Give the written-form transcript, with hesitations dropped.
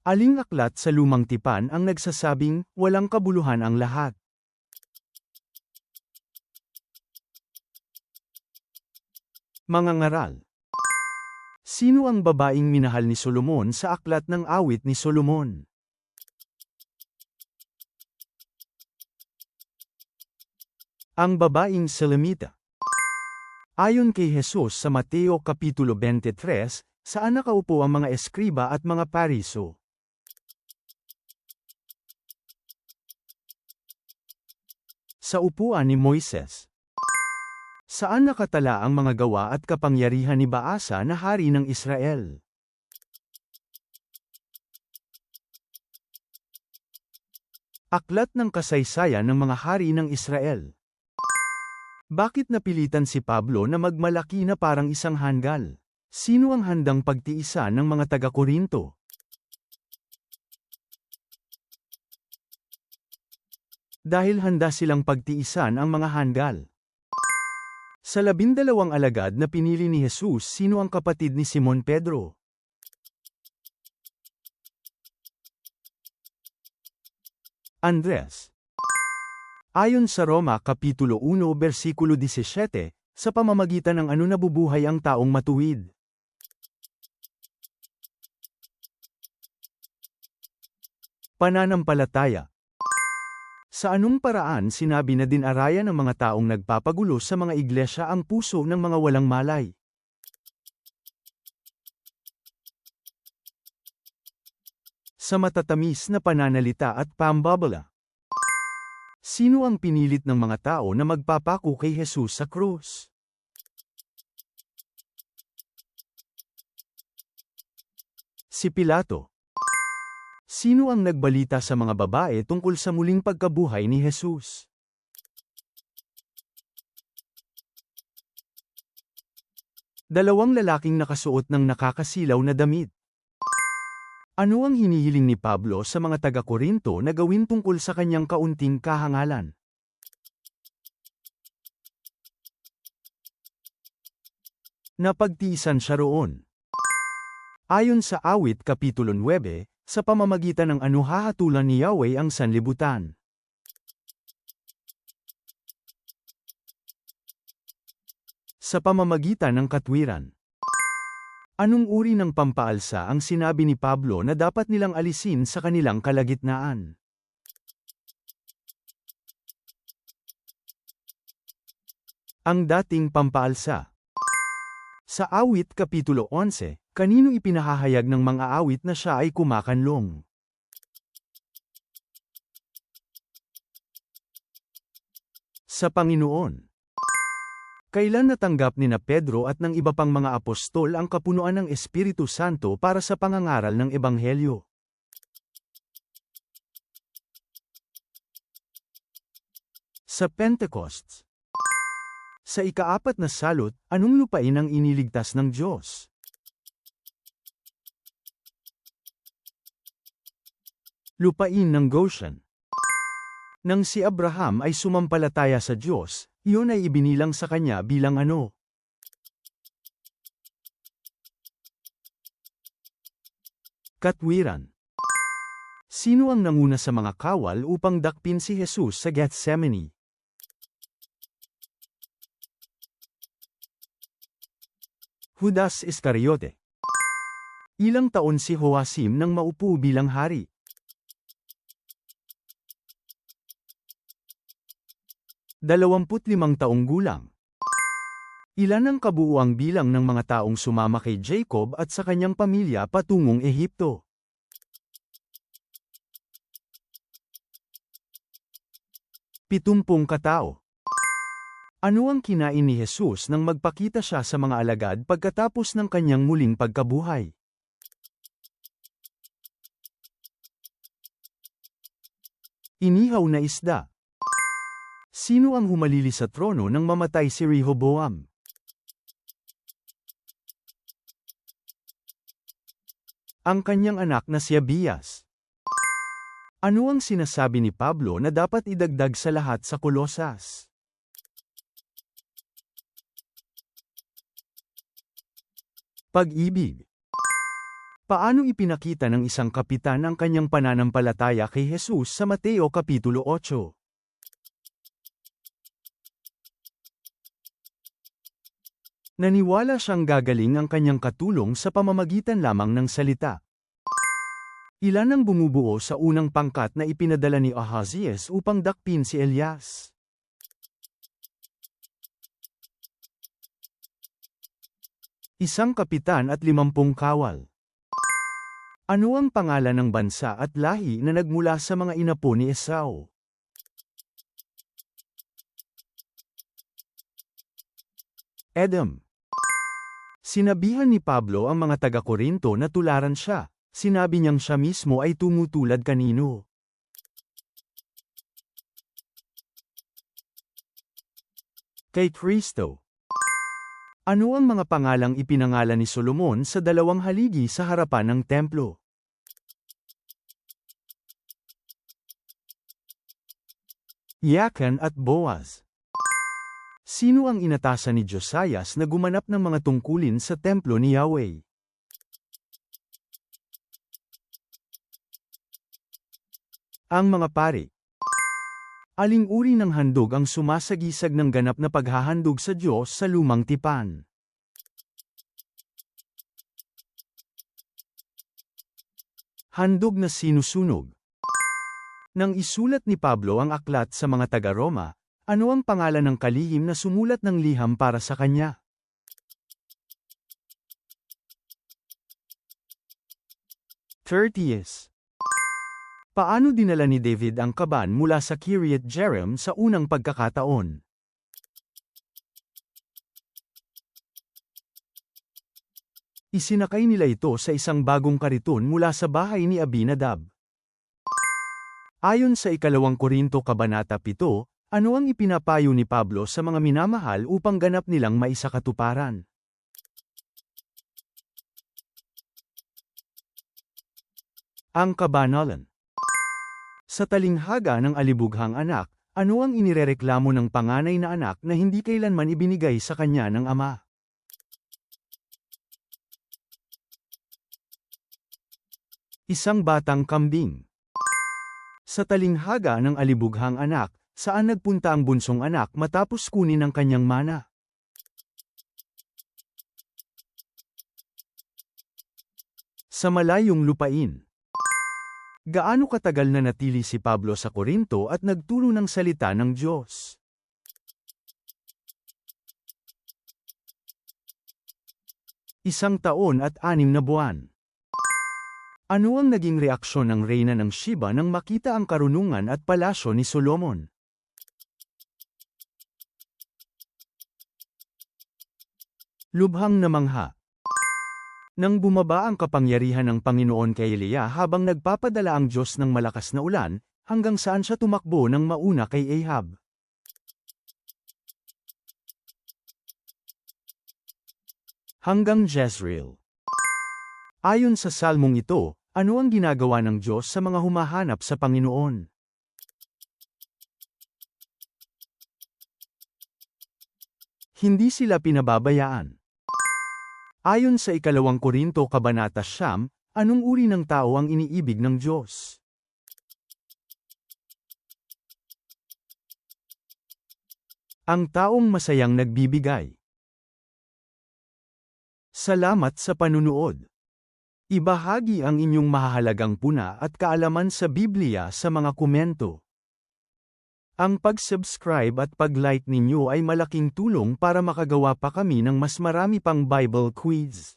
Aling aklat sa Lumang Tipan ang nagsasabing, walang kabuluhan ang lahat? Mga ngaral. Sino ang babaeng minahal ni Solomon sa aklat ng awit ni Solomon? Ang babaeng Selemita. Ayon kay Jesus sa Mateo Kapitulo 23, saan nakaupo ang mga eskriba at mga pariso? Sa upuan ni Moises. Saan nakatala ang mga gawa at kapangyarihan ni Baasa na hari ng Israel? Aklat ng kasaysayan ng mga hari ng Israel. Bakit napilitan si Pablo na magmalaki na parang isang hanggal? Sino ang handang pagtiisan ng mga taga-Korinto? Dahil handa silang pagtiisan ang mga hanggal. Sa 12 alagad na pinili ni Jesus, sino ang kapatid ni Simon Pedro? Andres. Ayon sa Roma Kapitulo 1 versikulo 17, sa pamamagitan ng ano nabubuhay ang taong matuwid? Pananampalataya. Sa anong paraan sinabi na dinaraya ng mga taong nagpapagulo sa mga iglesia ang puso ng mga walang malay? Sa matatamis na pananalita at pambabala. Sino ang pinilit ng mga tao na magpapako kay Jesus sa krus? Si Pilato. Sino ang nagbalita sa mga babae tungkol sa muling pagkabuhay ni Jesus? Dalawang lalaking nakasuot ng nakakasilaw na damit. Ano ang hinihiling ni Pablo sa mga taga-Korinto na gawin tungkol sa kanyang kaunting kahangalan? Napagtiisan siya roon. Ayon sa awit Kapitulo 9, sa pamamagitan ng ano hahatulan ni Yahweh ang sanlibutan? Sa pamamagitan ng katwiran. Anong uri ng pampaalsa ang sinabi ni Pablo na dapat nilang alisin sa kanilang kalagitnaan? Ang dating pampaalsa. Sa awit Kapitulo 11, kanino ipinahahayag ng mga awit na siya ay kumakanlong? Sa Panginoon. Kailan natanggap ni na Pedro at ng iba pang mga apostol ang kapunuan ng Espiritu Santo para sa pangangaral ng Ebanghelyo? Sa Pentecost. Sa ika-4 na salot, anong lupain ang iniligtas ng Diyos? Lupain ng Goshen. Nang si Abraham ay sumampalataya sa Diyos, iyon ay ibinilang sa kanya bilang ano? Katwiran. Sino ang nanguna sa mga kawal upang dakpin si Jesus sa Gethsemane? Judas Iscariote. Ilang taon si Joasim nang maupo bilang hari? limang taong gulang. Ilan ang kabuuang bilang ng mga taong sumama kay Jacob at sa kanyang pamilya patungong Ehipto? 70 katao. Ano ang kinain ni Jesus nang magpakita siya sa mga alagad pagkatapos ng kanyang muling pagkabuhay? Inihaw na isda. Sino ang humalili sa trono nang mamatay si Rehoboam? Ang kanyang anak na si Abias. Ano ang sinasabi ni Pablo na dapat idagdag sa lahat sa Kolosas? Pag-ibig. Paano ipinakita ng isang kapitan ang kanyang pananampalataya kay Jesus sa Mateo Kapitulo 8? Naniwala siyang gagaling ang kanyang katulong sa pamamagitan lamang ng salita. Ilan ang bumubuo sa unang pangkat na ipinadala ni Ahazias upang dakpin si Elias? Isang kapitan at 50 kawal. Ano ang pangalan ng bansa at lahi na nagmula sa mga inapo ni Esau? Edom. Sinabihan ni Pablo ang mga taga-Korinto na tularan siya. Sinabi niyang siya mismo ay tumutulad kanino? Kay Kristo. Ano ang mga pangalang ipinangalan ni Solomon sa 2 haligi sa harapan ng templo? Yakan at Boaz. Sino ang inatasan ni Josias na gumanap ng mga tungkulin sa templo ni Yahweh? Ang mga pari. Aling uri ng handog ang sumasagisag ng ganap na paghahandog sa Diyos sa lumang tipan? Handog na sinusunog. Nang isulat ni Pablo ang aklat sa mga taga-Roma, ano ang pangalan ng kalihim na sumulat ng liham para sa kanya? Tertius. Paano dinala ni David ang kaban mula sa Kiriath Jearim sa unang pagkakataon? Isinakay nila ito sa isang bagong kariton mula sa bahay ni Abinadab. Ayon sa 2 Korinto Kabanata 7, ano ang ipinapayo ni Pablo sa mga minamahal upang ganap nilang maisakatuparan? Ang kabanalan. Sa talinghaga ng alibughang anak, ano ang inirereklamo ng panganay na anak na hindi kailanman ibinigay sa kanya ng ama? Isang batang kambing. Sa talinghaga ng alibughang anak, saan nagpunta ang bunsong anak matapos kunin ang kanyang mana? Sa malayong lupain. Gaano katagal na natili si Pablo sa Korinto at nagturo ng salita ng Diyos? Isang taon at 6 na buwan. Ano ang naging reaksyon ng reyna ng Sheba nang makita ang karunungan at palasyo ni Solomon? Lubhang namangha. Nang bumaba ang kapangyarihan ng Panginoon kay Elia habang nagpapadala ang Diyos ng malakas na ulan, hanggang saan siya tumakbo nang mauna kay Ahab? Hanggang Jezreel. Ayon sa salmong ito, ano ang ginagawa ng Diyos sa mga humahanap sa Panginoon? Hindi sila pinababayaan. Ayon sa 2 Korinto Kabanata 9, anong uri ng tao ang iniibig ng Diyos? Ang taong masayang nagbibigay. Salamat sa panunood. Ibahagi ang inyong mahahalagang puna at kaalaman sa Biblia sa mga komento. Ang pag-subscribe at pag-like ninyo ay malaking tulong para makagawa pa kami ng mas marami pang Bible quiz.